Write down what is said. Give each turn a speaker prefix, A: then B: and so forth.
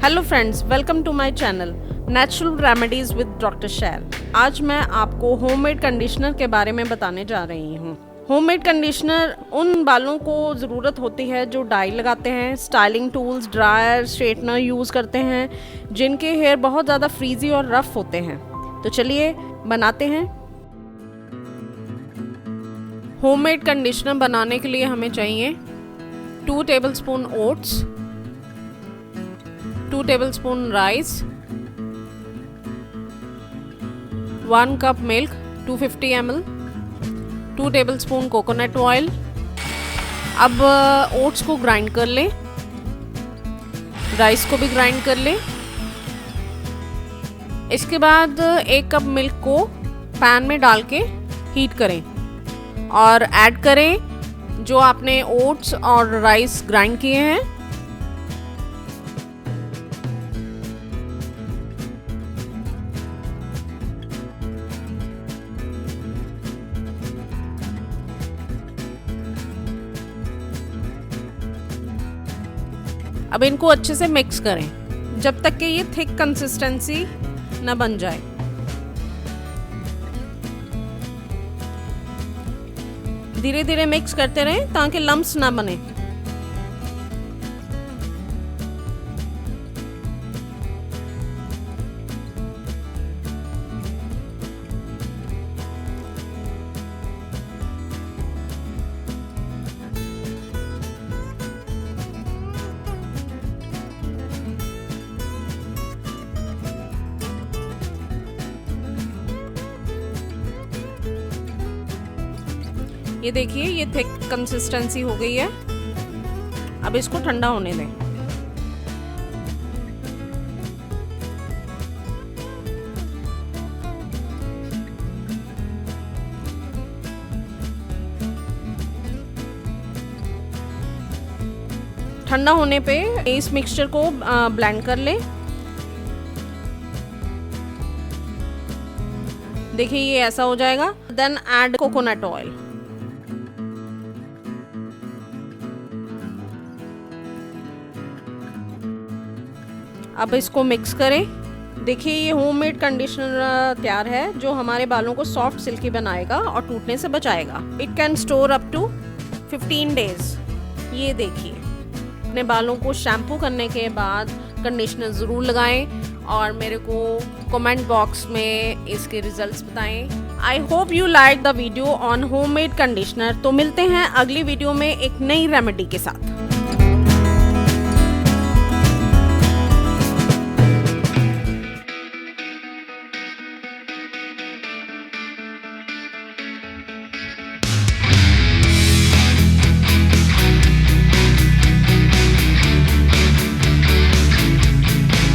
A: Hello friends, welcome to my channel natural remedies with doctor Shail. आज मैं आपको homemade conditioner के बारे में बताने जा रही हूँ। होममेड कंडीशनर उन बालों को ज़रूरत होती है जो डाई लगाते हैं, styling tools, dryer, straightener use करते हैं, जिनके हेयर बहुत ज़्यादा फ्रीजी और रफ होते हैं। तो चलिए बनाते हैं। होममेड कंडीशनर बनाने के लिए हमें चाहिए 2 tablespoon oats, 2 tablespoon rice, 1 cup milk 250 ml, 2 tablespoon coconut oil. अब ओट्स को ग्राइंड कर लें, राइस को भी ग्राइंड कर लें। इसके बाद 1 कप मिल्क को पैन में डाल के हीट करें और ऐड करें जो आपने ओट्स और राइस ग्राइंड किए हैं। अब इनको अच्छे से मिक्स करें जब तक कि ये थिक कंसिस्टेंसी न बन जाए। धीरे धीरे मिक्स करते रहें ताकि लम्प्स ना बने। ये देखिए, ये थिक कंसिस्टेंसी हो गई है। अब इसको ठंडा होने दें। ठंडा होने पे इस मिक्सचर को ब्लेंड कर लें। देखिए ये ऐसा हो जाएगा। Then add coconut oil. अब इसको मिक्स करें। देखिए ये होममेड कंडीशनर तैयार है जो हमारे बालों को सॉफ्ट सिल्की बनाएगा और टूटने से बचाएगा। It can store up to 15 days. ये देखिए, अपने बालों को शैम्पू करने के बाद कंडीशनर ज़रूर लगाएं और मेरे को कमेंट बॉक्स में इसके रिजल्ट्स बताएं। I hope you like the video on homemade conditioner. तो मिलते हैं अगली वीडियो में एक नई रेमेडी के साथ।